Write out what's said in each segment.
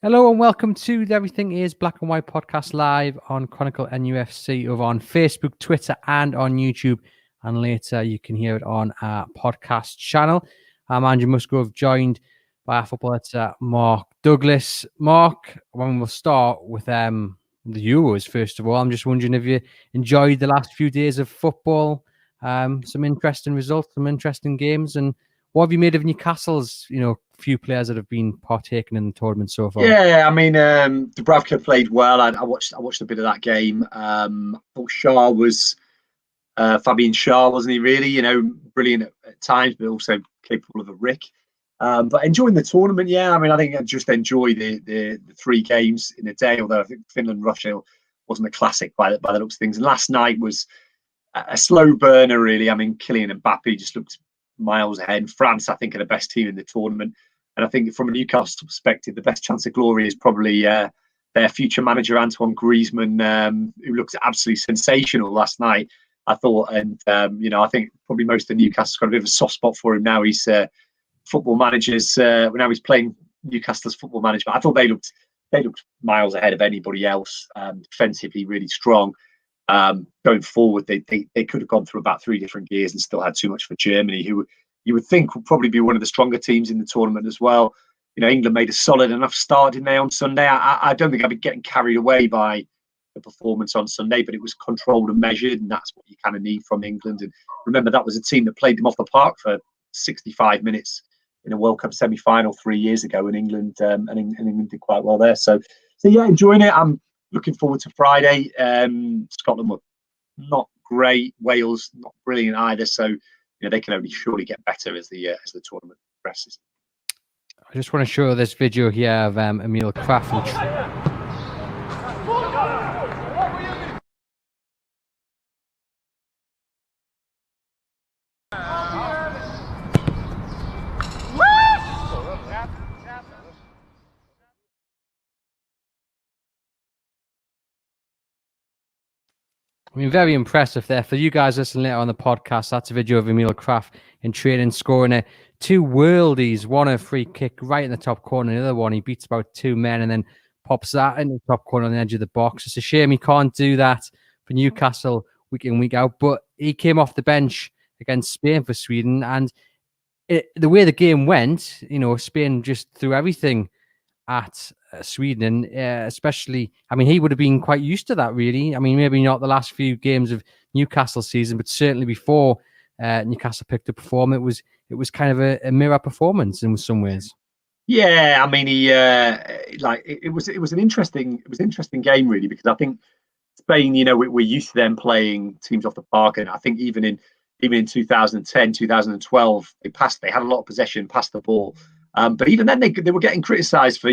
Hello and welcome to the Everything is Black and White podcast live on Chronicle NUFC over on Facebook, Twitter, and on YouTube. And later you can hear it on our podcast channel. I'm Andrew Musgrove, joined by our football editor, Mark Douglas. Mark, we'll start with the Euros, first of all. I'm just wondering if you enjoyed the last few days of football, some interesting results, some interesting games, and what have you made of Newcastle's, few players that have been partaking in the tournament so far? Yeah, I mean, Dubravka played well. I watched a bit of that game. I thought Shaw was Fabian Shaw, wasn't he? Really, brilliant at times, but also capable of a rick. But enjoying the tournament, yeah. I mean, I think I just enjoy the three games in a day. Although I think Finland Russia wasn't a classic by the looks of things. And last night was a slow burner, really. I mean, Kylian Mbappe just looked miles ahead. France, I think, are the best team in the tournament. And I think from a Newcastle perspective, the best chance of glory is probably their future manager, Antoine Griezmann, who looked absolutely sensational last night, I thought. And, I think probably most of Newcastle's got a bit of a soft spot for him now. He's football managers, now he's playing Newcastle's football management. I thought they looked miles ahead of anybody else, defensively really strong. Going forward, they could have gone through about three different gears and still had too much for Germany, who you would think would probably be one of the stronger teams in the tournament as well. England made a solid enough start, didn't they, on Sunday? I don't think I'd be getting carried away by the performance on Sunday, but it was controlled and measured, and that's what you kind of need from England. And remember, that was a team that played them off the park for 65 minutes in a World Cup semi-final 3 years ago, and England did quite well there. So yeah, enjoying it. I'm looking forward to Friday. Scotland were not great. Wales not brilliant either. So they can only surely get better as the tournament progresses. I just want to show this video here of Emil Kraft. I mean, very impressive there. For you guys listening later on the podcast, that's a video of Emil Kraft in training, scoring two worldies, one a free kick right in the top corner, the other one he beats about two men and then pops that in the top corner on the edge of the box. It's a shame he can't do that for Newcastle week in, week out, but he came off the bench against Spain for Sweden, and the way the game went, Spain just threw everything at Sweden, and especially, I mean, he would have been quite used to that, really. I mean, maybe not the last few games of Newcastle season, but certainly before Newcastle picked up a form, it was kind of a mirror performance in some ways. Yeah, I mean, he it was an interesting game, really, because I think Spain, we're used to them playing teams off the park, and I think even in 2010, 2012, they had a lot of possession, passed the ball. But even then, they were getting criticised for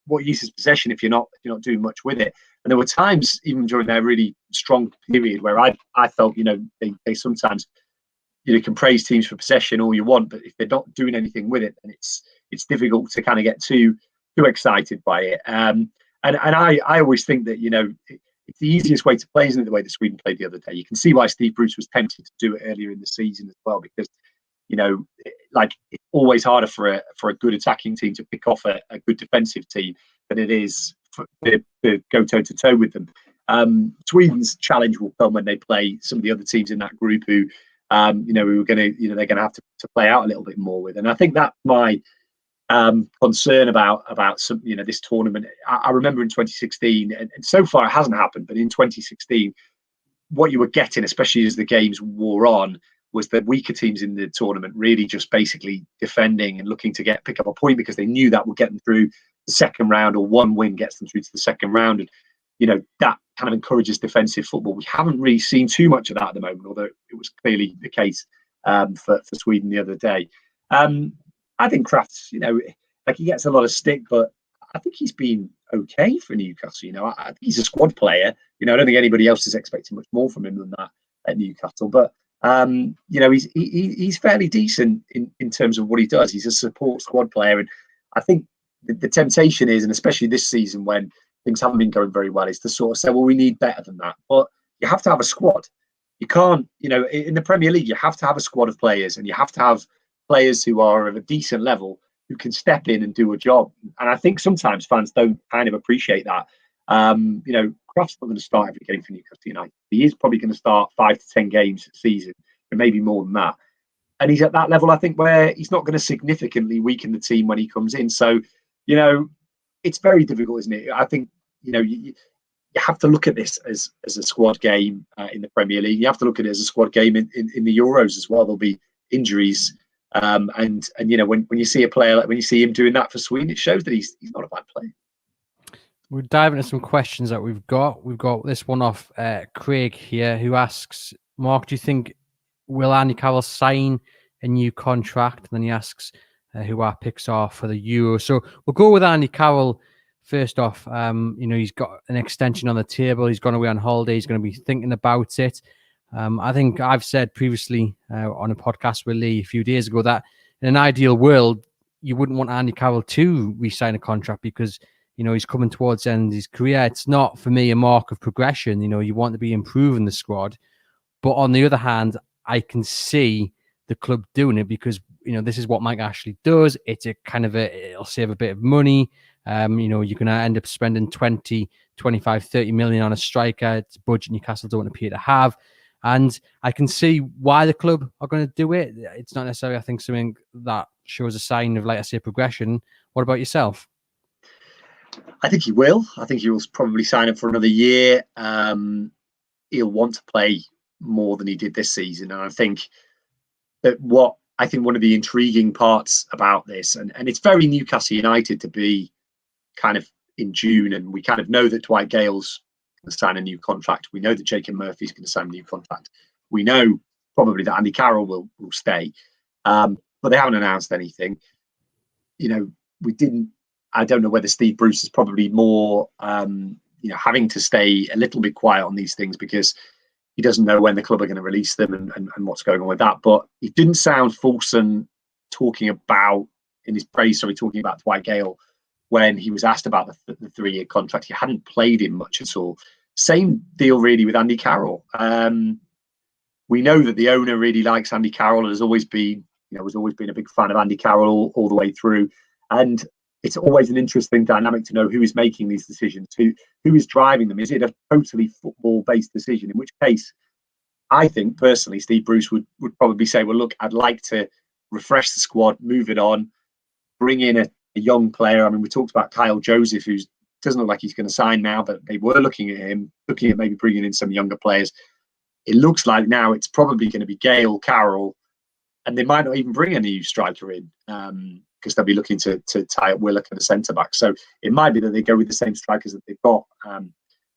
what use is possession if you're not doing much with it. And there were times even during their really strong period where I felt they sometimes can praise teams for possession all you want, but if they're not doing anything with it, then it's difficult to kind of get too excited by it. And I always think that it's the easiest way to play, isn't it, the way that Sweden played the other day? You can see why Steve Bruce was tempted to do it earlier in the season as well, because it's always harder for a good attacking team to pick off a good defensive team than it is to go toe to toe with them. Sweden's challenge will come when they play some of the other teams in that group who, we were going to, they're going to have to play out a little bit more with. And I think that's my concern about some, this tournament. I remember in 2016, and so far it hasn't happened, but in 2016, what you were getting, especially as the games wore on, was that weaker teams in the tournament really just basically defending and looking to pick up a point because they knew that would get them through the second round, or one win gets them through to the second round. And, that kind of encourages defensive football. We haven't really seen too much of that at the moment, although it was clearly the case for Sweden the other day. I think Kraft's, he gets a lot of stick, but I think he's been okay for Newcastle. I think he's a squad player. I don't think anybody else is expecting much more from him than that at Newcastle. But he's fairly decent in terms of what he does. He's a support squad player, and I think the temptation is, and especially this season when things haven't been going very well, is to sort of say, well, we need better than that. But you have to have a squad. You can't, in the Premier League, you have to have a squad of players, and you have to have players who are of a decent level who can step in and do a job. And I think sometimes fans don't kind of appreciate that. Kraft's not going to start every game for Newcastle United. He is probably going to start 5 to 10 games a season, and maybe more than that. And he's at that level, I think, where he's not going to significantly weaken the team when he comes in. So, it's very difficult, isn't it? I think, you have to look at this as a squad game in the Premier League. You have to look at it as a squad game in the Euros as well. There'll be injuries. And when you see a player, when you see him doing that for Sweden, it shows that he's not a bad player. We'll dive into some questions that we've got. We've got this one off Craig here, who asks, Mark, do you think will Andy Carroll sign a new contract? And then he asks who our picks are for the Euro. So we'll go with Andy Carroll first off. He's got an extension on the table. He's gone away on holiday. He's going to be thinking about it. I think I've said previously on a podcast with Lee a few days ago that in an ideal world, you wouldn't want Andy Carroll to re-sign a contract because he's coming towards the end of his career. It's not, for me, a mark of progression. You want to be improving the squad. But on the other hand, I can see the club doing it because, this is what Mike Ashley does. It's it'll save a bit of money. You're going to end up spending 20, 25, 30 million on a striker. It's a budget Newcastle don't appear to have. And I can see why the club are going to do it. It's not necessarily, I think, something that shows a sign of, like I say, progression. What about yourself? I think he will. I think he will probably sign up for another year. He'll want to play more than he did this season. And I think that one of the intriguing parts about this, and it's very Newcastle United to be kind of in June, and we kind of know that Dwight Gale's going to sign a new contract. We know that Jacob Murphy's going to sign a new contract. We know probably that Andy Carroll will stay. But they haven't announced anything. I don't know whether Steve Bruce is probably more, having to stay a little bit quiet on these things because he doesn't know when the club are going to release them and what's going on with that. But he didn't sound fulsome talking about Dwight Gale when he was asked about the 3-year contract. He hadn't played him much at all. Same deal really with Andy Carroll. We know that the owner really likes Andy Carroll and has always been a big fan of Andy Carroll all the way through. And it's always an interesting dynamic to know who is making these decisions, who is driving them. Is it a totally football-based decision? In which case, I think personally, Steve Bruce would probably say, well, look, I'd like to refresh the squad, move it on, bring in a young player. I mean, we talked about Kyle Joseph, who doesn't look like he's going to sign now, but they were looking at maybe bringing in some younger players. It looks like now it's probably going to be Gale, Carroll, and they might not even bring a new striker in. Because they'll be looking to tie up Willock and a centre back. So it might be that they go with the same strikers that they've got.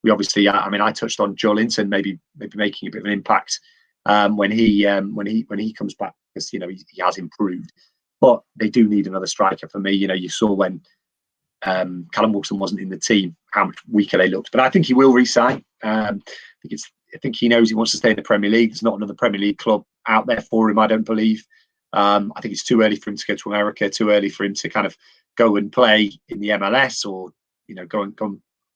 We obviously, I touched on Joelinton maybe making a bit of an impact when he comes back because he has improved. But they do need another striker for me. You saw when Callum Wilson wasn't in the team how much weaker they looked. But I think he will re-sign. I think he knows he wants to stay in the Premier League. There's not another Premier League club out there for him, I don't believe. I think it's too early for him to go to America, too early for him to kind of go and play in the MLS or, go and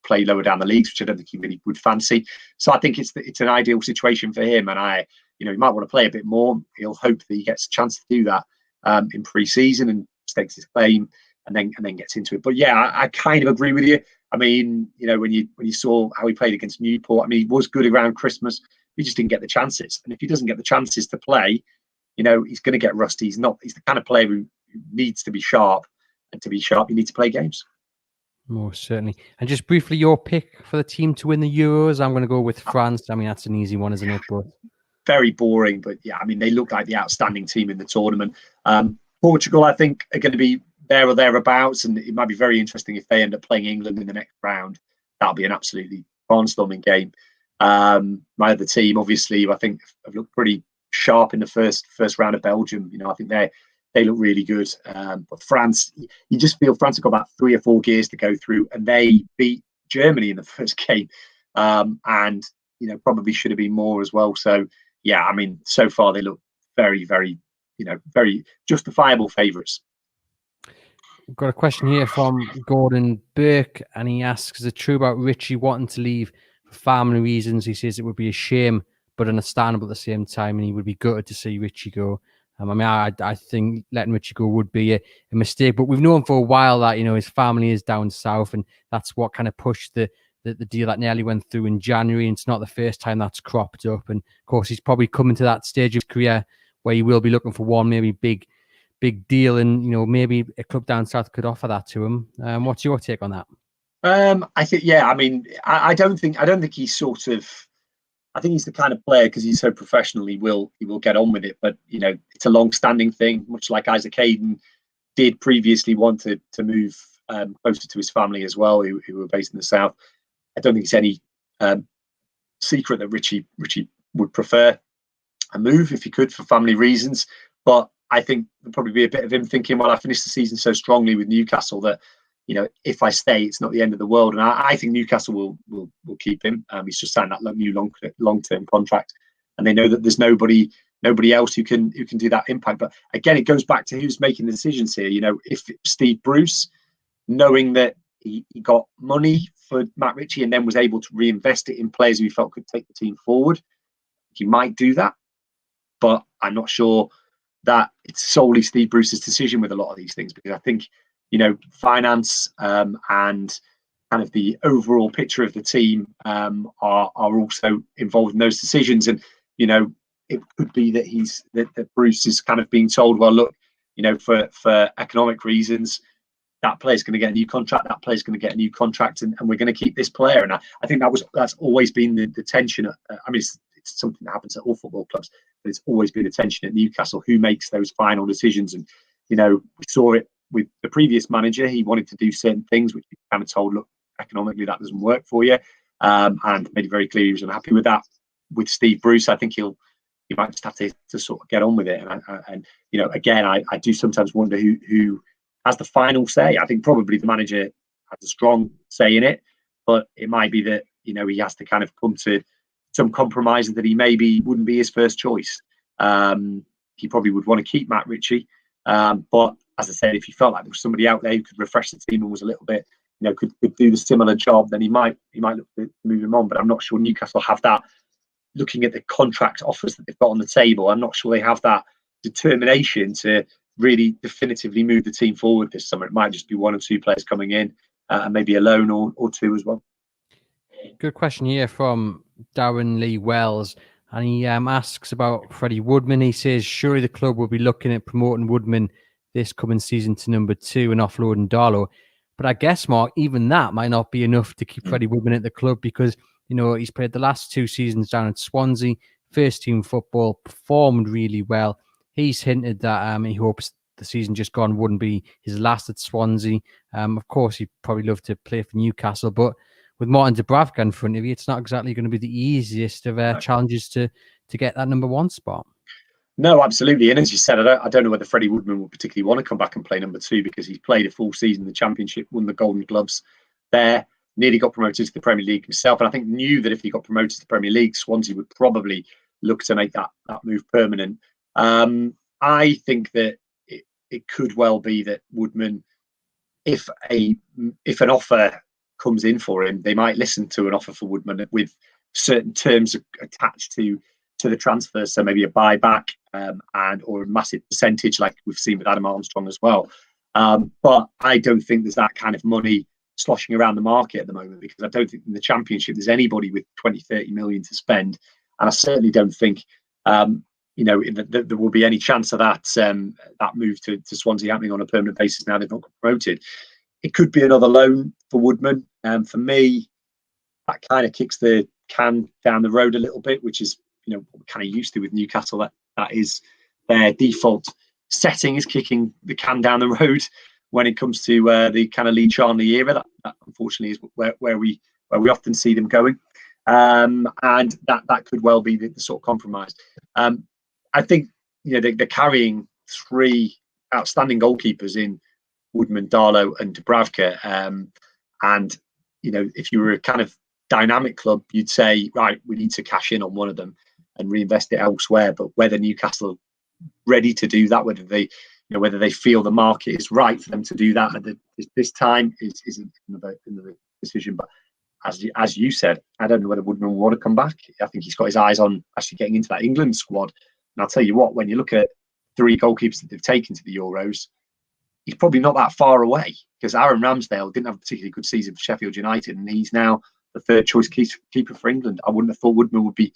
play lower down the leagues, which I don't think he really would fancy. So I think it's an ideal situation for him. And he might want to play a bit more. He'll hope that he gets a chance to do that in pre-season and stakes his claim and then gets into it. But yeah, I kind of agree with you. I mean, when you saw how he played against Newport, I mean, he was good around Christmas. He just didn't get the chances. And if he doesn't get the chances to play, he's going to get rusty. He's the kind of player who needs to be sharp, and to be sharp, you need to play games. Most certainly. And just briefly, your pick for the team to win the Euros? I'm going to go with France. I mean, that's an easy one, isn't it? But very boring, but yeah, I mean, they look like the outstanding team in the tournament. Portugal, I think, are going to be there or thereabouts, and it might be very interesting if they end up playing England in the next round. That'll be an absolutely barnstorming game. My other team, obviously, I think have looked pretty sharp in the first round of Belgium. I think they look really good. But France, you just feel France have got about 3 or 4 gears to go through, and they beat Germany in the first game, and probably should have been more as well. So yeah, I mean, so far they look very, very, very justifiable favourites. We've got a question here from Gordon Burke, and he asks, is it true about Richie wanting to leave for family reasons? He says it would be a shame, but understandable at the same time, and he would be gutted to see Richie go. I mean, I think letting Richie go would be a mistake, but we've known for a while that, his family is down south, and that's what kind of pushed the deal that nearly went through in January. And it's not the first time that's cropped up. And of course, he's probably coming to that stage of his career where he will be looking for one maybe big deal, and maybe a club down south could offer that to him. What's your take on that? I think, yeah. I mean, I don't think he's sort of. I think he's the kind of player, because he's so professional, he will get on with it. But it's a long-standing thing, much like Isaac Hayden did previously want to move closer to his family as well, who were based in the south. I don't think it's any secret that Richie would prefer a move if he could, for family reasons. But I think there'll probably be a bit of him thinking, well, I finished the season so strongly with Newcastle that, if I stay, it's not the end of the world. And I think Newcastle will keep him. He's just signed that new long-term contract, and they know that there's nobody else who can do that impact. But again, it goes back to who's making the decisions here. If Steve Bruce, knowing that he got money for Matt Ritchie and then was able to reinvest it in players who he felt could take the team forward, he might do that. But I'm not sure that it's solely Steve Bruce's decision with a lot of these things, because I think, finance and kind of the overall picture of the team are also involved in those decisions. And, it could be that that Bruce is kind of being told, well, look, for economic reasons, that player's going to get a new contract, that player's going to get a new contract, and we're going to keep this player. And I think that's always been the tension. I mean, it's something that happens at all football clubs, but it's always been a tension at Newcastle, who makes those final decisions. And, we saw it with the previous manager. He wanted to do certain things, which he kind of told, look, economically, that doesn't work for you. And made it very clear he was unhappy with that. With Steve Bruce, I think he might just have to sort of get on with it. And again, I do sometimes wonder who has the final say. I think probably the manager has a strong say in it, but it might be that, he has to kind of come to some compromise that he maybe wouldn't be his first choice. He probably would want to keep Matt Ritchie. But as I said, if he felt like there was somebody out there who could refresh the team and was a little bit, could do the similar job, then he might look to move him on. But I'm not sure Newcastle have that. Looking at the contract offers that they've got on the table, I'm not sure they have that determination to really definitively move the team forward this summer. It might just be one or two players coming in, and maybe a loan or two as well. Good question here from Darren Lee Wells. And he asks about Freddie Woodman. He says, surely the club will be looking at promoting Woodman this coming season to number 2 and offloading Darlow. But I guess, Mark, even that might not be enough to keep Freddie Woodman at the club, because, he's played the last 2 seasons down at Swansea, first team football, performed really well. He's hinted that he hopes the season just gone wouldn't be his last at Swansea. Of course, he'd probably love to play for Newcastle, but with Martin Dubravka in front of you, it's not exactly going to be the easiest of challenges to get that number 1 spot. No, absolutely. And as you said, I don't know whether Freddie Woodman will particularly want to come back and play number 2, because he's played a full season in the Championship, won the Golden Gloves there, nearly got promoted to the Premier League himself. And I think knew that if he got promoted to the Premier League, Swansea would probably look to make that move permanent. I think that it could well be that Woodman, if an offer comes in for him, they might listen to an offer for Woodman with certain terms attached to the transfer. So maybe a buyback or a massive percentage, like we've seen with Adam Armstrong as well. But I don't think there's that kind of money sloshing around the market at the moment, because I don't think in the Championship there's anybody with 20-30 million to spend. And I certainly don't think there will be any chance of that move to Swansea happening on a permanent basis now they've not got promoted. It could be another loan for Woodman. For me, that kind of kicks the can down the road a little bit, which is what we're kind of used to with Newcastle. That is their default setting, is kicking the can down the road when it comes to the kind of Lee Charnley era. That unfortunately is where we often see them going, and that could well be the sort of compromise. I think they're carrying 3 outstanding goalkeepers in Woodman, Darlow, and Dubravka. And if you were a kind of dynamic club, you'd say, right, we need to cash in on one of them and reinvest it elsewhere. But whether Newcastle are ready to do that, whether they feel the market is right for them to do that at this time is another decision. But as you said, I don't know whether Woodman will want to come back. I think he's got his eyes on actually getting into that England squad. And I'll tell you what, when you look at 3 goalkeepers that they've taken to the Euros, he's probably not that far away, because Aaron Ramsdale didn't have a particularly good season for Sheffield United, and he's now the 3rd choice keeper for England. I wouldn't have thought Woodman would be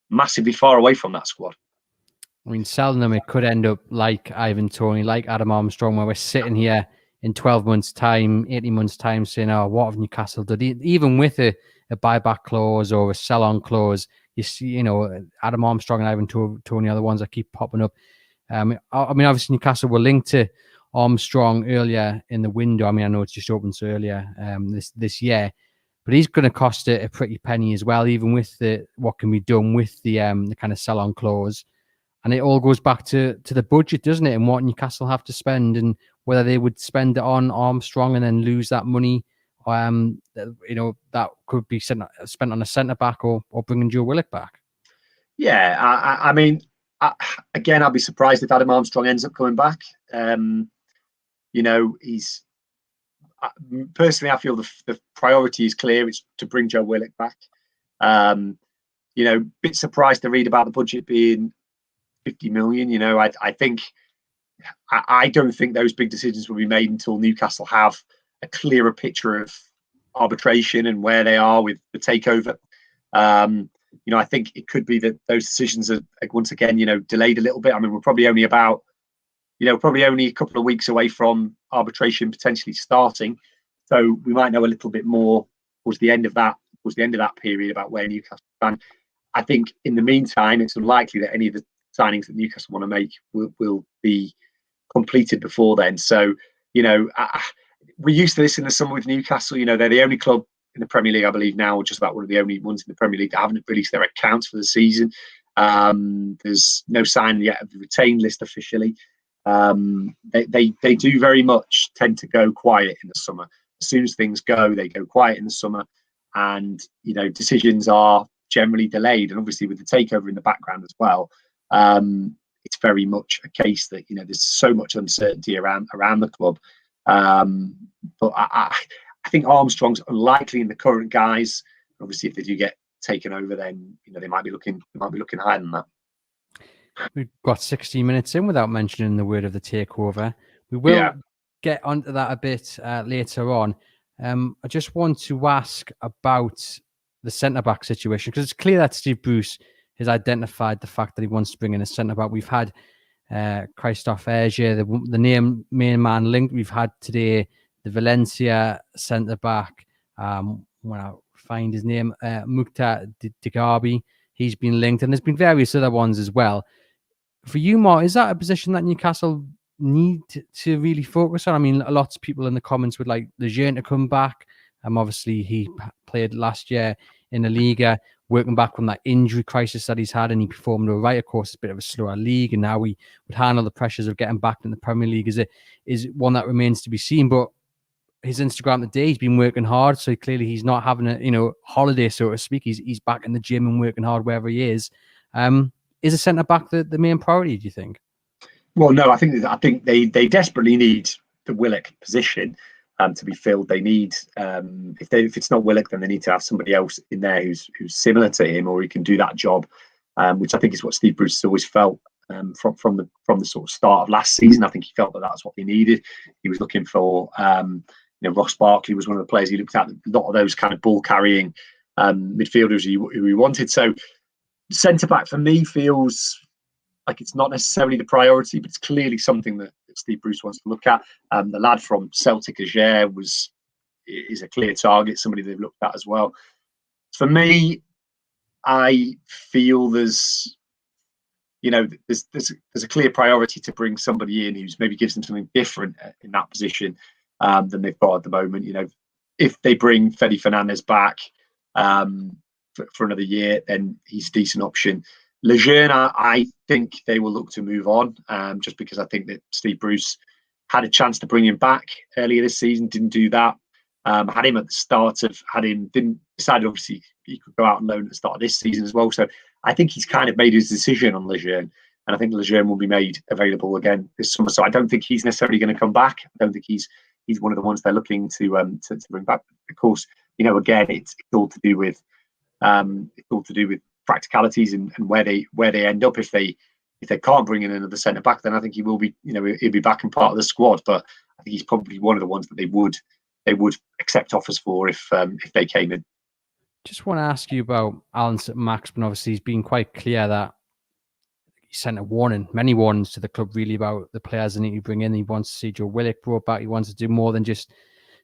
massively far away from that squad. I mean, selling them, it could end up like Ivan Toney, like Adam Armstrong, where we're sitting here in 12 months' time, 18 months' time, saying, "Oh, what have Newcastle done?" Even with a buyback clause or a sell-on clause, you see, you know, Adam Armstrong and Ivan Toney are the ones that keep popping up. I mean, obviously Newcastle were linked to Armstrong earlier in the window. I mean, I know it's just opened so earlier this year, but he's going to cost a pretty penny as well, even with what can be done with the kind of sell-on clause. And it all goes back to the budget, doesn't it? And what Newcastle have to spend, and whether they would spend it on Armstrong and then lose that money. You know, that could be spent on a centre back or bringing Joe Willock back. Yeah, I mean, again, I'd be surprised if Adam Armstrong ends up coming back. You know, personally, I feel the priority is clear. It's to bring Joe Willock back. You know, bit surprised to read about the budget being 50 million. You know, I don't think those big decisions will be made until Newcastle have a clearer picture of arbitration and where they are with the takeover. You know, I think it could be that those decisions are once again, you know, delayed a little bit. I mean, we're probably only a couple of weeks away from arbitration potentially starting, so we might know a little bit more towards the end of that period about where Newcastle stand. I think in the meantime, it's unlikely that any of the signings that Newcastle want to make will be completed before then. So, you know, we're used to this in the summer with Newcastle. You know, they're the only club in the Premier League, I believe now, or just about one of the only ones in the Premier League that haven't released their accounts for the season. There's no sign yet of the retained list officially. They do very much tend to go quiet in the summer. As soon as things go, they go quiet in the summer, and you know, decisions are generally delayed. And obviously, with the takeover in the background as well, it's very much a case that, you know, there's so much uncertainty around the club. But I think Armstrong's unlikely in the current guise. Obviously, if they do get taken over, then, you know, they might be looking higher than that. We've got 16 minutes in without mentioning the word of the takeover. We will get onto that a bit later on. I just want to ask about the centre-back situation, because it's clear that Steve Bruce has identified the fact that he wants to bring in a centre-back. We've had Christophe Hergé, the main man linked. We've had today the Valencia centre-back, when I find his name, Mukhtar Diaby. He's been linked, and there's been various other ones as well. For you, Mark, is that a position that Newcastle need to really focus on? I mean, a lot of people in the comments would like Lejeune to come back. Obviously, he played last year in the Liga, working back from that injury crisis that he's had, and he performed all right. Of course, it's a bit of a slower league, and now we would handle the pressures of getting back in the Premier League is one that remains to be seen. But his Instagram today, he's been working hard, so clearly he's not having a holiday, so to speak. He's back in the gym and working hard wherever he is. Is a centre back the main priority, do you think? Well, no, I think they desperately need the Willock position to be filled. They need if it's not Willock, then they need to have somebody else in there who's similar to him, or he can do that job, which I think is what Steve Bruce has always felt from the sort of start of last season. I think he felt that that's what he needed. He was looking for Ross Barkley was one of the players he looked at. A lot of those kind of ball carrying midfielders who he wanted. So centre back for me feels like it's not necessarily the priority, but it's clearly something that Steve Bruce wants to look at. The lad from Celtic, Ajer, is a clear target, somebody they've looked at as well. For me, I feel there's a clear priority to bring somebody in who's maybe gives them something different in that position than they've got at the moment. You know, if they bring Fede Fernandez back for another year, then he's a decent option. Lejeune, I think they will look to move on, just because I think that Steve Bruce had a chance to bring him back earlier this season, didn't do that. Had him at the start didn't decide obviously he could go out on loan at the start of this season as well. So I think he's kind of made his decision on Lejeune, and I think Lejeune will be made available again this summer. So I don't think he's necessarily going to come back. I don't think he's one of the ones they're looking to bring back. Of course, you know, again, it's all to do with practicalities and where they end up. If if they can't bring in another centre back, then I think he will be, he'll be back and part of the squad. But I think he's probably one of the ones that they would accept offers for if they came in. Just want to ask you about Alan St-Maximin. Obviously, he's been quite clear that he sent many warnings to the club, really, about the players they need to bring in. He wants to see Joe Willock brought back. He wants to do more than just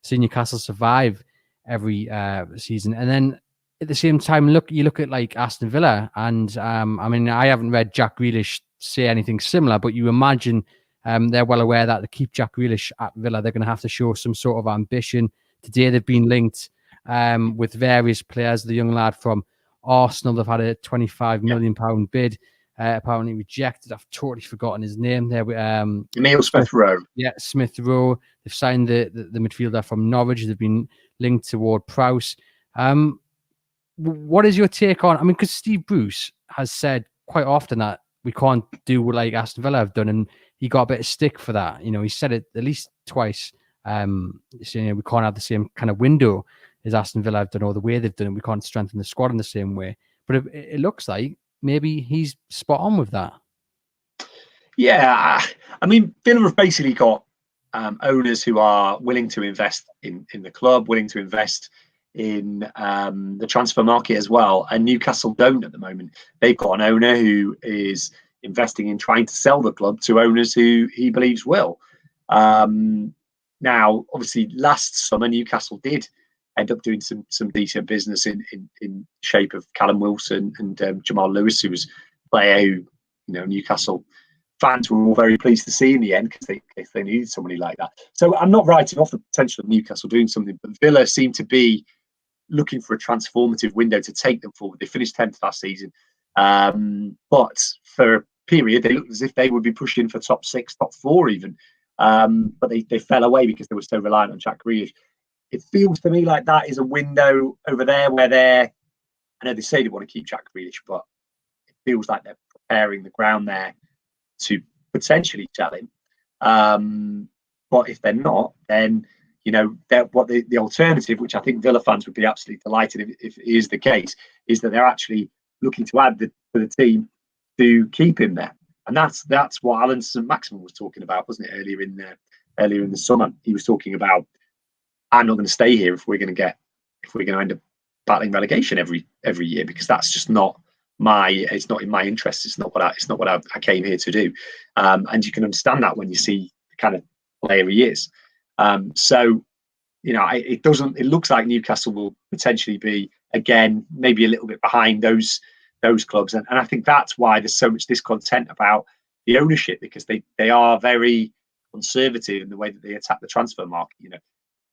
see Newcastle survive every season. And then at the same time, you look at like Aston Villa, and I haven't read Jack Grealish say anything similar, but you imagine they're well aware that to keep Jack Grealish at Villa, they're going to have to show some sort of ambition. Today, they've been linked with various players. The young lad from Arsenal, they've had a £25 million bid. Apparently rejected. I've totally forgotten his name there. Emile Smith-Rowe. Yeah, Smith-Rowe. They've signed the midfielder from Norwich. They've been linked toward Prowse. What is your take on? Because Steve Bruce has said quite often that we can't do what like Aston Villa have done, and he got a bit of stick for that. He said it at least twice. Saying we can't have the same kind of window as Aston Villa have done, or the way they've done it. We can't strengthen the squad in the same way. But it looks like maybe he's spot on with that. Yeah, Villa have basically got owners who are willing to invest in the club, willing to invest in the transfer market as well. And Newcastle don't at the moment. They've got an owner who is investing in trying to sell the club to owners who he believes will. Now, obviously, last summer, Newcastle did end up doing some decent business in shape of Callum Wilson and Jamal Lewis, who was a player who, Newcastle fans were all very pleased to see in the end because they needed somebody like that. So I'm not writing off the potential of Newcastle doing something, but Villa seem to be looking for a transformative window to take them forward. They finished 10th last season, but for a period they looked as if they would be pushing for top 6, top 4 even. But they fell away because they were so reliant on Jack Grealish. It feels to me like that is a window over there where I know they say they want to keep Jack Grealish, but it feels like they're preparing the ground there to potentially sell him. But if they're not, then the alternative, which I think Villa fans would be absolutely delighted if it is the case, is that they're actually looking to add to the team to keep him there. And that's what Alan St-Maximin was talking about, wasn't it? Earlier in the summer, he was talking about, I'm not going to stay here if we're going to end up battling relegation every year, because that's just not it's not in my interest. It's not what I came here to do. And you can understand that when you see the kind of player he is. It looks like Newcastle will potentially be, again, maybe a little bit behind those clubs. And I think that's why there's so much discontent about the ownership, because they are very conservative in the way that they attack the transfer market.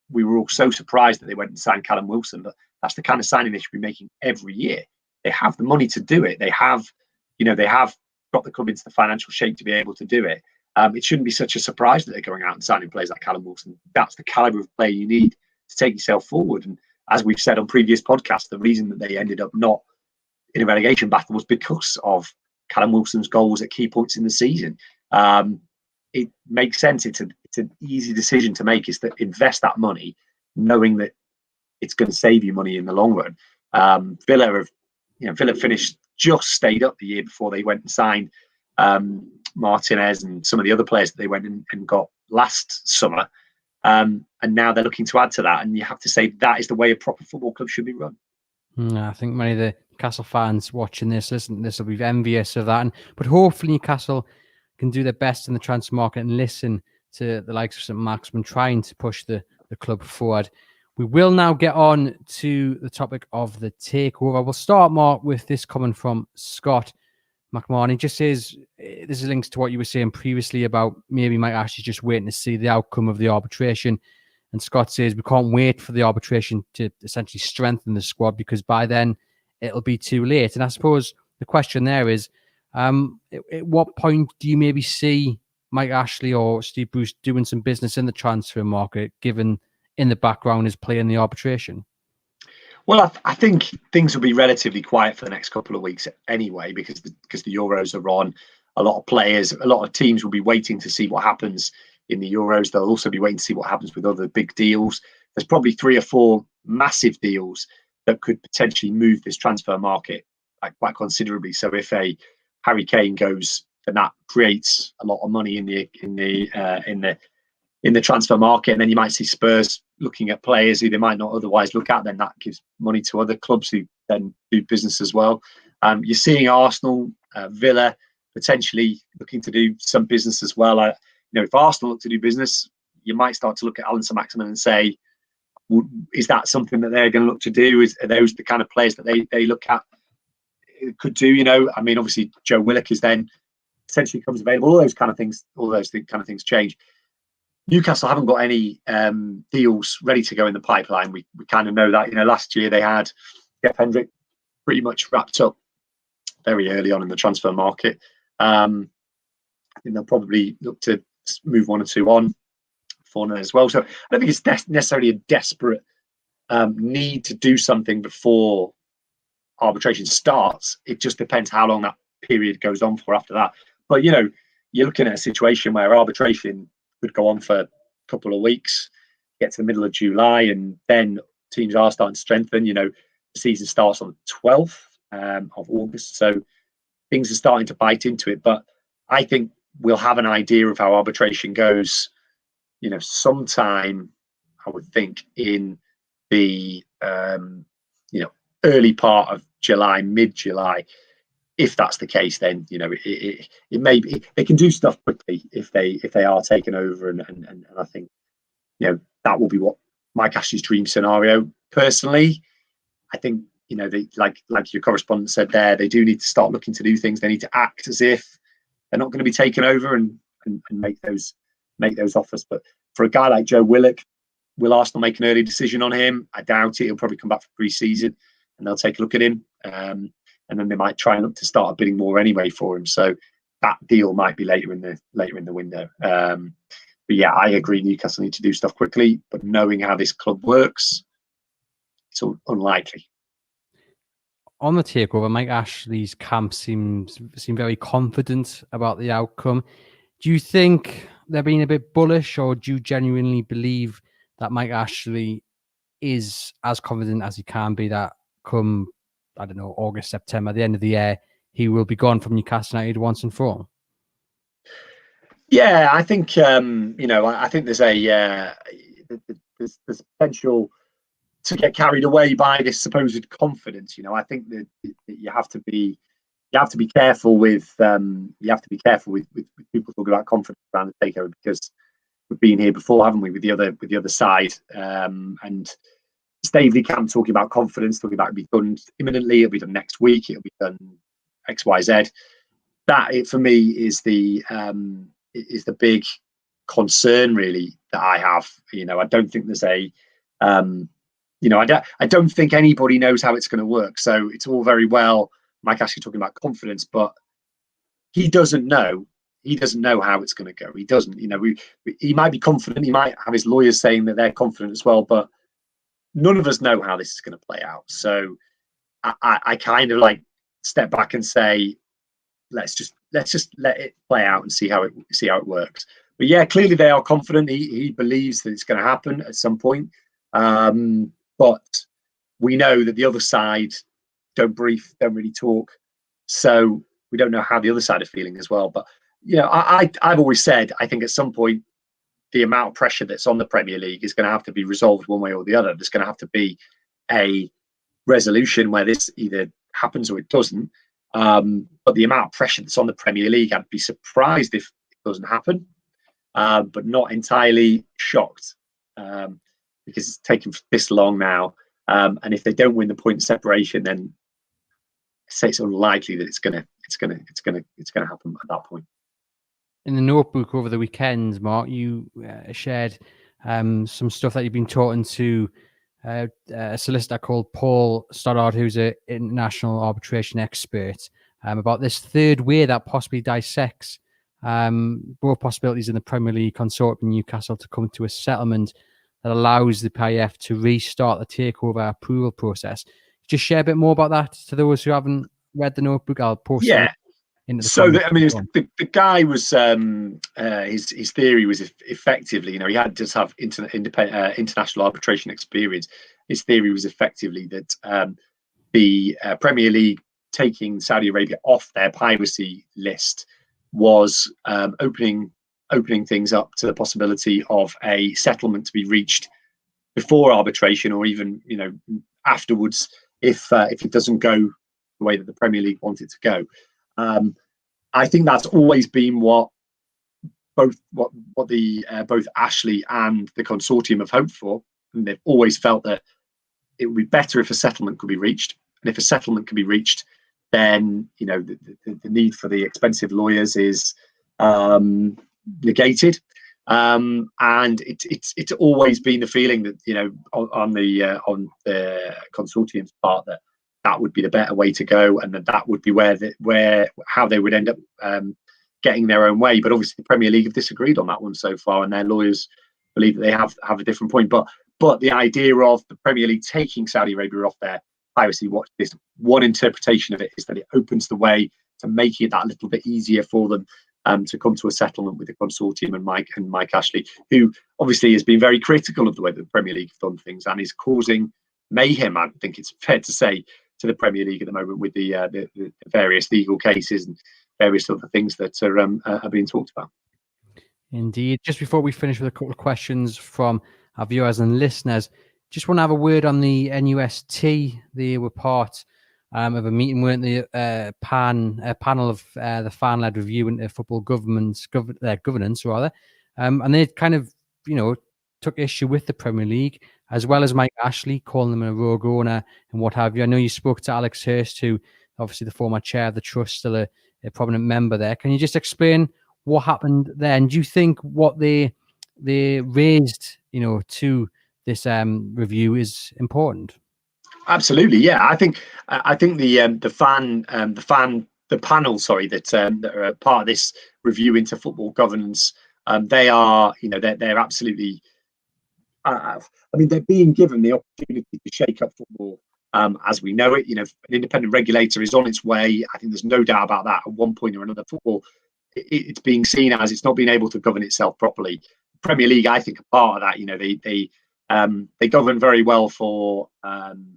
We were all so surprised that they went and signed Callum Wilson, but that's the kind of signing they should be making every year. They have the money to do it. They have got the club into the financial shape to be able to do it. It shouldn't be such a surprise that they're going out and signing players like Callum Wilson. That's the caliber of player you need to take yourself forward. And as we've said on previous podcasts, the reason that they ended up not in a relegation battle was because of Callum Wilson's goals at key points in the season. It makes sense. It's an easy decision to make, is to invest that money, knowing that it's going to save you money in the long run. Villa stayed up the year before they went and signed Martinez and some of the other players that they went and got last summer. And now they're looking to add to that. And you have to say that is the way a proper football club should be run. I think many of the Newcastle fans watching this will be envious of that. But hopefully Newcastle can do their best in the transfer market and listen to the likes of St-Maximin trying to push the club forward. We will now get on to the topic of the takeover. We'll start, Mark, with this comment from Scott McMahon. He just says, this is links to what you were saying previously about maybe Mike Ashley just waiting to see the outcome of the arbitration. And Scott says, we can't wait for the arbitration to essentially strengthen the squad, because by then it'll be too late. And I suppose the question there is, at what point do you maybe see Mike Ashley or Steve Bruce doing some business in the transfer market, given in the background is playing the arbitration? Well, I think things will be relatively quiet for the next couple of weeks anyway, because the Euros are on. A lot of teams will be waiting to see what happens in the Euros. They'll also be waiting to see what happens with other big deals. There's probably 3 or 4 massive deals that could potentially move this transfer market quite considerably. So if a Harry Kane goes then that creates a lot of money in the transfer market, and then you might see Spurs looking at players who they might not otherwise look at. Then that gives money to other clubs who then do business as well. You're seeing Arsenal, Villa potentially looking to do some business as well. If Arsenal look to do business, you might start to look at Alan Saint-Maximin and say, is that something that they're going to look to do? Are those the kind of players that they look at could do? Obviously Joe Willock is then essentially comes available. All those kind of things change. Newcastle haven't got any deals ready to go in the pipeline. We kind of know that. Last year they had Jeff Hendrick pretty much wrapped up very early on in the transfer market. I think they'll probably look to move one or two on for as well. So I don't think it's necessarily a desperate need to do something before arbitration starts. It just depends how long that period goes on for after that. But you're looking at a situation where arbitration could go on for a couple of weeks, get to the middle of July, and then teams are starting to strengthen. The season starts on the 12th of August, so things are starting to bite into it. But I think we'll have an idea of how arbitration goes, sometime, I would think, in the early part of July, mid-July. If that's the case, then it may be they can do stuff quickly if they are taken over, and I think that will be what Mike Ashley's dream scenario. Personally, I think they like your correspondent said there, they do need to start looking to do things. They need to act as if they're not going to be taken over and make those offers. But for a guy like Joe Willock, will Arsenal make an early decision on him? I doubt it. He'll probably come back for pre-season and they'll take a look at him. And then they might try and look to start bidding more anyway for him. So that deal might be later in the window. But yeah, I agree. Newcastle need to do stuff quickly, but knowing how this club works, it's unlikely. On the takeover, Mike Ashley's camp seem very confident about the outcome. Do you think they're being a bit bullish, or do you genuinely believe that Mike Ashley is as confident as he can be that come, I don't know, August, September, the end of the year, he will be gone from Newcastle United once and for all? Yeah, I think I think there's potential to get carried away by this supposed confidence. I think that you have to be careful with people talking about confidence around the takeover, because we've been here before, haven't we, with the other side, and Staveley camp talking about confidence, talking about it'll be done imminently, it'll be done next week, it'll be done XYZ. That for me is the big concern really that I have. I don't think there's I don't think anybody knows how it's going to work. So it's all very well Mike Ashley talking about confidence, but he doesn't know. He doesn't know how it's going to go. He doesn't. He might be confident. He might have his lawyers saying that they're confident as well, but none of us know how this is going to play out. So I kind of step back and say, let's just let it play out and see how it works. But yeah, clearly they are confident. He believes that it's going to happen at some point. But we know that the other side don't brief, don't really talk. So we don't know how the other side are feeling as well. But I've always said, I think at some point the amount of pressure that's on the Premier League is going to have to be resolved one way or the other. There's going to have to be a resolution where this either happens or it doesn't. But the amount of pressure that's on the Premier League, I'd be surprised if it doesn't happen, but not entirely shocked, because it's taken this long now. And if they don't win the point separation, then I say it's unlikely that it's gonna happen at that point. In the notebook over the weekend, Mark, you shared some stuff that you've been talking to a solicitor called Paul Stoddard, who's an international arbitration expert, about this third way that possibly dissects both possibilities in the Premier League consortium in Newcastle to come to a settlement that allows the PIF to restart the takeover approval process. Just share a bit more about that to those who haven't read the notebook. I'll post it into the the guy was his theory was effectively, he had to have international arbitration experience. His theory was effectively that the Premier League taking Saudi Arabia off their piracy list was opening things up to the possibility of a settlement to be reached before arbitration, or even afterwards, if it doesn't go the way that the Premier League wants it to go. I think that's always been what both Ashley and the consortium have hoped for, and they've always felt that it would be better if a settlement could be reached. And if a settlement can be reached, then the need for the expensive lawyers is negated. And it's always been the feeling that on the consortium's part that would be the better way to go, and that would be how they would end up getting their own way. But obviously the Premier League have disagreed on that one so far, and their lawyers believe that they have a different point. But the idea of the Premier League taking Saudi Arabia off their piracy watch list, one interpretation of it is that it opens the way to making it that little bit easier for them to come to a settlement with the consortium and Mike Ashley, who obviously has been very critical of the way that the Premier League have done things and is causing mayhem, I think it's fair to say, to the Premier League at the moment with the various legal cases and various other things that are being talked about. Indeed. Just before we finish with a couple of questions from our viewers and listeners, just want to have a word on the NUST. They were part of a meeting, weren't they? A panel of the fan-led review into football governance, rather. And they kind of, took issue with the Premier League, as well as Mike Ashley, calling them a rogue owner and what have you. I know you spoke to Alex Hurst, who obviously the former chair of the trust, still a prominent member there. Can you just explain what happened there? And do you think what they raised, to this review is important? Absolutely, yeah. I think the panel, that are part of this review into football governance, they are, they're absolutely. They're being given the opportunity to shake up football as we know it. An independent regulator is on its way. I think there's no doubt about that. At one point or another, football it's being seen as it's not being able to govern itself properly. Premier League, I think, are part of that. They govern very well for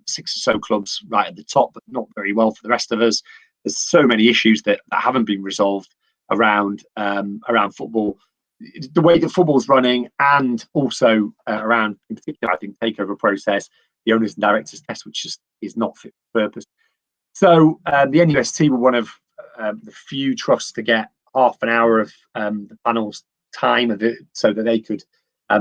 6 or so clubs right at the top, but not very well for the rest of us. There's so many issues that haven't been resolved around football, the way that football's running, and also around, in particular, I think, takeover process, the owners and directors test, which just is not fit for purpose. So the NUST were one of the few trusts to get half an hour of the panel's time of it, so that they could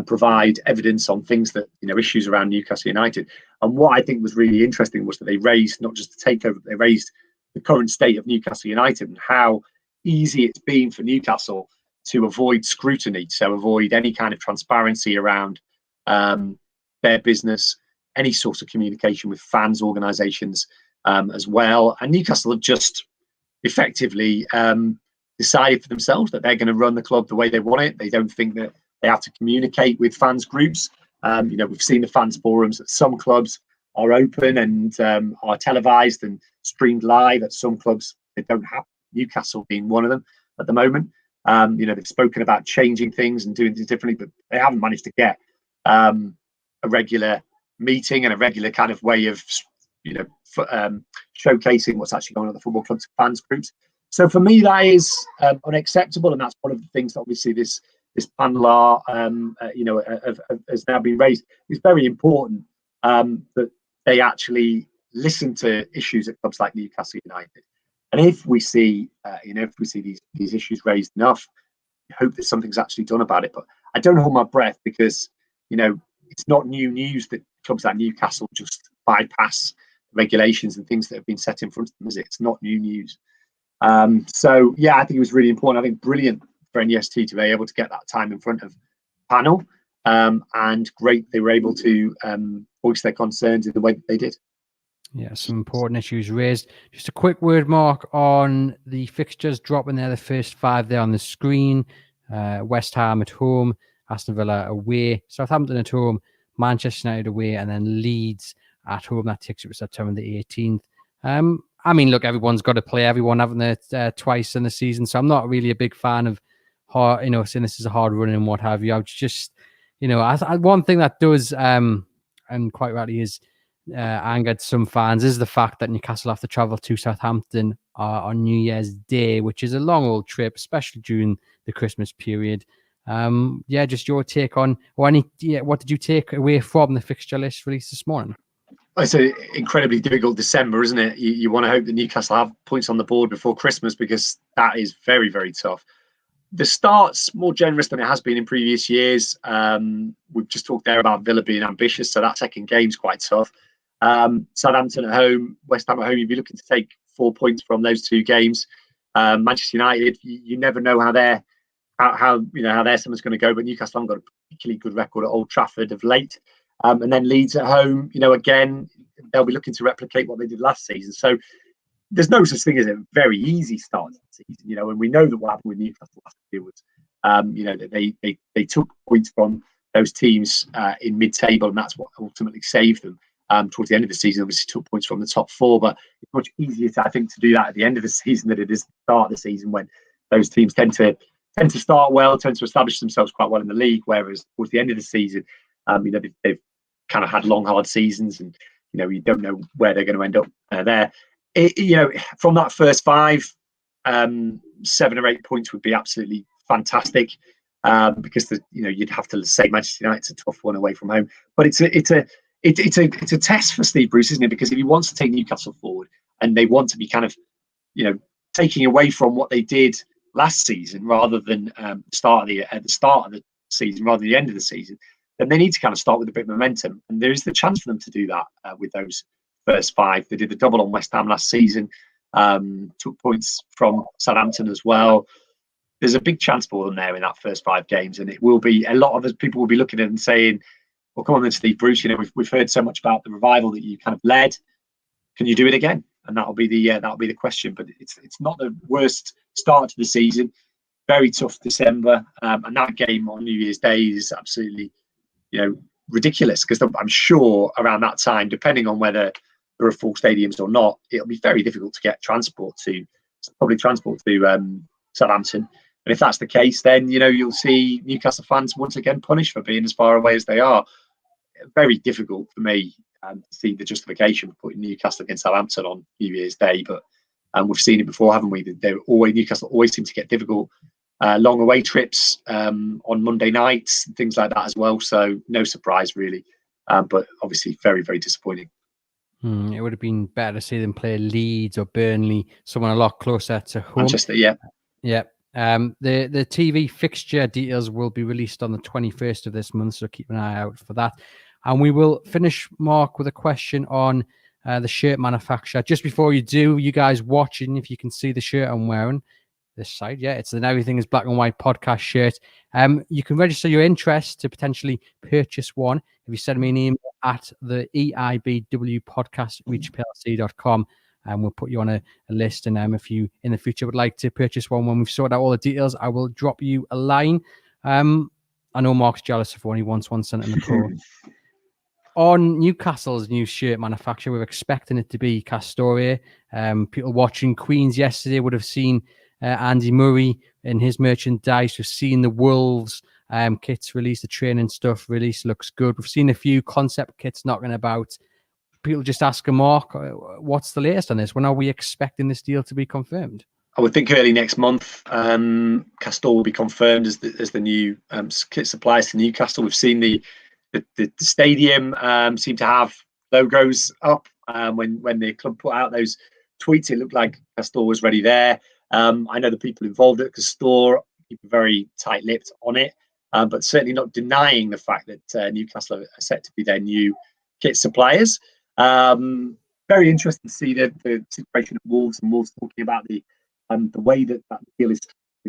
provide evidence on things that, issues around Newcastle United. And what I think was really interesting was that they raised not just the takeover, they raised the current state of Newcastle United and how easy it's been for Newcastle to avoid scrutiny, so avoid any kind of transparency around their business, any sort of communication with fans, organisations as well. And Newcastle have just effectively decided for themselves that they're going to run the club the way they want it. They don't think that they have to communicate with fans groups. We've seen the fans forums at some clubs are open and are televised and streamed live. At some clubs they don't have, Newcastle being one of them at the moment. They've spoken about changing things and doing things differently, but they haven't managed to get a regular meeting and a regular kind of way of showcasing what's actually going on at the football clubs, fans groups. So for me, that is unacceptable, and that's one of the things that obviously this panel has now been raised. It's very important that they actually listen to issues at clubs like Newcastle United. And if we see, these issues raised enough, I hope that something's actually done about it. But I don't hold my breath, because it's not new news that clubs like Newcastle just bypass regulations and things that have been set in front of them, is it? It's not new news. So yeah, I think it was really important. I think brilliant for NUST to be able to get that time in front of panel, and great they were able to voice their concerns in the way that they did. Yeah, some important issues raised. Just a quick word, Mark, on the fixtures dropping there, the first 5 there on the screen. West Ham at home, Aston Villa away, Southampton at home, Manchester United away, and then Leeds at home. That takes it to September the 18th. Look, everyone's got to play everyone, haven't they, twice in the season. So I'm not really a big fan of saying this is a hard run and what have you. I was just, one thing that does, and quite rightly, is angered some fans is the fact that Newcastle have to travel to Southampton on New Year's Day, which is a long old trip, especially during the Christmas period. Just your take on, what did you take away from the fixture list released this morning? It's an incredibly difficult December, isn't it? You want to hope that Newcastle have points on the board before Christmas, because that is very, very tough. The start's more generous than it has been in previous years. We've just talked there about Villa being ambitious, so that second game's quite tough. Southampton at home, West Ham at home, you'd be looking to take 4 points from those two games. Manchester United, you never know how their summer's going to go, but Newcastle haven't got a particularly good record at Old Trafford of late. And then Leeds at home, again, they'll be looking to replicate what they did last season. So there's no such thing as a very easy start to the season, and we know that what happened with Newcastle last year was, that they took points from those teams in mid-table, and that's what ultimately saved them. Towards the end of the season, obviously took points from the top four, but it's much easier, I think, to do that at the end of the season than it is at the start of the season, when those teams tend to start well, tend to establish themselves quite well in the league, whereas towards the end of the season, they've kind of had long, hard seasons, and you don't know where they're going to end up there. From that first 5, 7 or 8 points would be absolutely fantastic, because you'd have to say Manchester United's a tough one away from home, but it's a test for Steve Bruce, isn't it? Because if he wants to take Newcastle forward, and they want to be kind of taking away from what they did last season, rather than at the start of the season rather than the end of the season, then they need to kind of start with a bit of momentum, and there is the chance for them to do that with those first 5. They did the double on West Ham last season, took points from Southampton as well. There's a big chance for them there in that first 5 games, and it will be a lot of us people will be looking at it and saying, well, come on then, Steve Bruce, we've heard so much about the revival that you kind of led. Can you do it again? And that'll be the question. But it's not the worst start to the season. Very tough December, and that game on New Year's Day is absolutely ridiculous, because I'm sure around that time, depending on whether there are full stadiums or not, it'll be very difficult to get public transport to Southampton. And if that's the case, then you'll see Newcastle fans once again punished for being as far away as they are. Very difficult for me to see the justification for putting Newcastle against Southampton on New Year's Day, but we've seen it before, haven't we? Newcastle always seem to get difficult long away trips on Monday nights and things like that as well. So no surprise really, but obviously very, very disappointing. It would have been better to see them play Leeds or Burnley, someone a lot closer to home. Manchester, yeah. The TV fixture details will be released on the 21st of this month, so keep an eye out for that. And we will finish, Mark, with a question on the shirt manufacturer. Just before you do, you guys watching, if you can see the shirt I'm wearing, this side, it's an Everything is Black and White podcast shirt. You can register your interest to potentially purchase one if you send me an email at the EIBW podcast reachplc.com, and we'll put you on a list. And if you in the future would like to purchase one, when we've sorted out all the details, I will drop you a line. I know Mark's jealous if only wants 1 cent in the pool. On Newcastle's new shirt manufacturer, we're expecting it to be Castore. People watching Queens yesterday would have seen Andy Murray in his merchandise. We've seen the Wolves kits released, the training stuff released, looks good. We've seen a few concept kits knocking about. People just asking Mark, what's the latest on this? When are we expecting this deal to be confirmed? I would think early next month. Castore will be confirmed as the new kit suppliers to Newcastle. We've seen the stadium seem to have logos up. When the club put out those tweets, it looked like Castore was ready there. I know the people involved at Castore keep very tight-lipped on it, but certainly not denying the fact that Newcastle are set to be their new kit suppliers. Very interesting to see the situation at Wolves, and Wolves talking about the way that deal is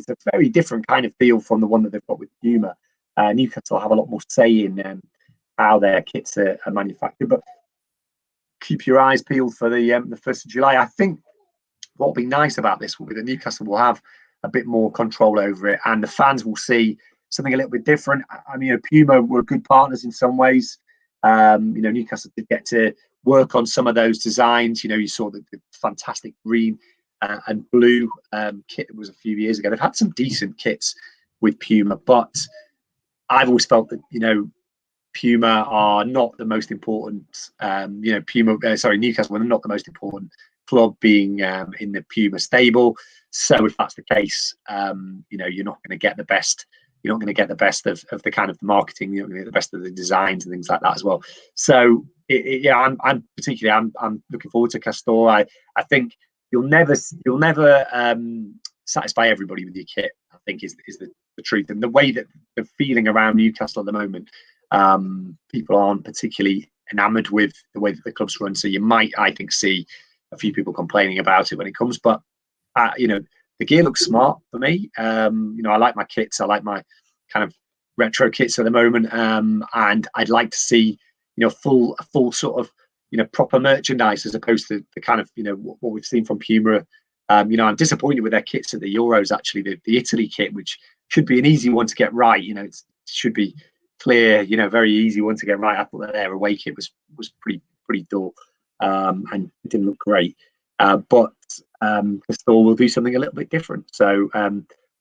a very different kind of deal from the one that they've got with Puma. Newcastle have a lot more say in how their kits are manufactured, but keep your eyes peeled for the 1st of July. I think what will be nice about this will be that Newcastle will have a bit more control over it, and the fans will see something a little bit different. I mean, Puma were good partners in some ways. Newcastle did get to work on some of those designs. You saw the fantastic green and blue kit that was a few years ago. They've had some decent kits with Puma, but I've always felt that Puma are not the most important. Newcastle are not the most important club, being in the Puma stable. So if that's the case, you're not going to get the best. You're not going to get the best of the kind of the marketing. You're not going to get the best of the designs and things like that as well. So I'm looking forward to Castore. I think you'll never satisfy everybody with your kit, I think is the truth. And the way that the feeling around Newcastle at the moment, people aren't particularly enamored with the way that the club's run. So you might, I think, see a few people complaining about it when it comes. But the gear looks smart for me. I like my kits. I like my kind of retro kits at the moment. And I'd like to see, full sort of, proper merchandise, as opposed to the kind of, what we've seen from Puma. I'm disappointed with their kits at the Euros, actually, the Italy kit, which should be an easy one to get right. It should be clear, very easy one to get right. I thought their away kit was pretty dull, and it didn't look great. But Castore will do something a little bit different. So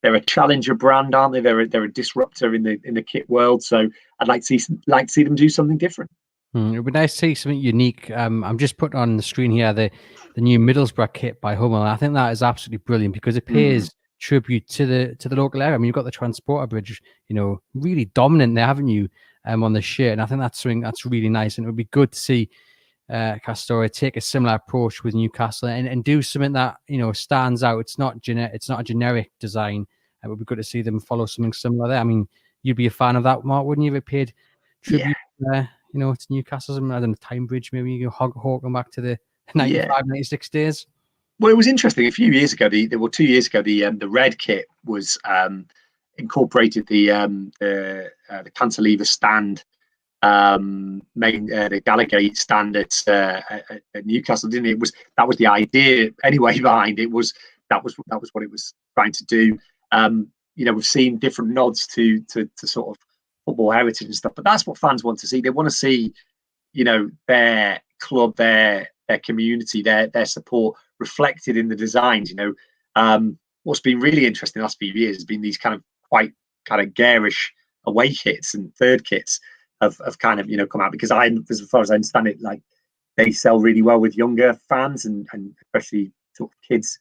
they're a challenger brand, aren't they? They're a disruptor in the kit world. So I'd like to see them do something different. It would be nice to see something unique. I'm just putting on the screen here the new Middlesbrough kit by Hummel. I think that is absolutely brilliant because it pays tribute to the local area. I mean, you've got the Transporter Bridge, really dominant there, haven't you, on the shirt? And I think that's something that's really nice. And it would be good to see Castore take a similar approach with Newcastle and do something that stands out. It's not a generic design. It would be good to see them follow something similar there. I mean, you'd be a fan of that, Mark, wouldn't you? If it paid tribute, to Newcastle, I don't know, Time Bridge, maybe you hawking back to the 95, 96 days. Well, it was interesting. A few years ago, 2 years ago, the red kit was incorporated the cantilever stand, the Gallagher stand at Newcastle, didn't it? That was the idea anyway behind it. That was what it was trying to do. We've seen different nods to sort of football heritage and stuff, but that's what fans want to see. They want to see, their club, their community, their support reflected in the designs. What's been really interesting the last few years has been these kind of garish away kits and third kits have kind of come out, because as far as I understand it, like, they sell really well with younger fans and especially sort of kids.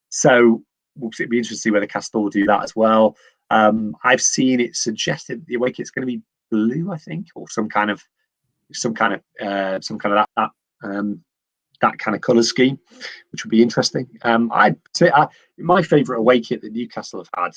So it'd be interesting to see whether Castore do that as well. I've seen it suggested the away kit's going to be blue, I think, or some kind of that kind of colour scheme, which would be interesting. I'd say my favourite away kit that Newcastle have had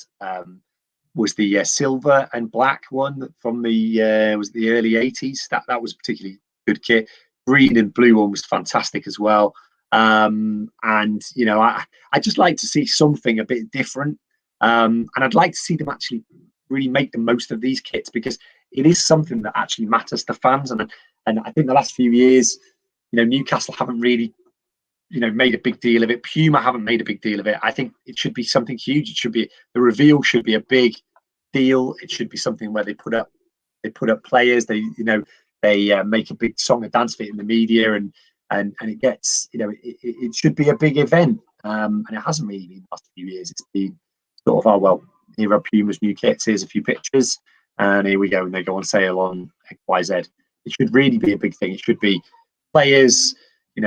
was the silver and black one from the early 80s. That was a particularly good kit. Green and blue one was fantastic as well. And I just like to see something a bit different. And I'd like to see them actually really make the most of these kits, because it is something that actually matters to fans. And I think the last few years, Newcastle haven't really, made a big deal of it. Puma haven't made a big deal of it. I think it should be something huge. The reveal should be a big deal. It should be something where they put up players. They make a big song and dance for it in the media, and it gets, it should be a big event. And it hasn't really been the last few years. It's been sort of, here are Puma's new kits. Here's a few pictures, and here we go. And they go on sale on XYZ. It should really be a big thing. It should be players,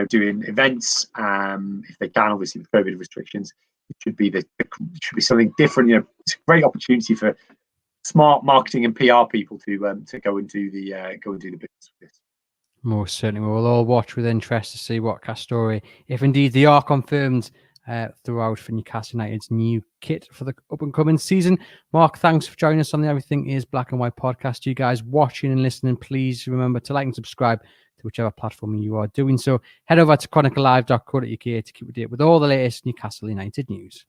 doing events. If they can, obviously with COVID restrictions, it should be it should be something different. It's a great opportunity for smart marketing and PR people to go and do the business with this. Most certainly, we'll all watch with interest to see what Castore, if indeed they are confirmed throughout for Newcastle United's new kit for the up and coming season. Mark, thanks for joining us on the Everything Is Black and White podcast. You guys watching and listening, please remember to like and subscribe to whichever platform you are doing so. Head over to chroniclelive.co.uk to keep up to date with all the latest Newcastle United news.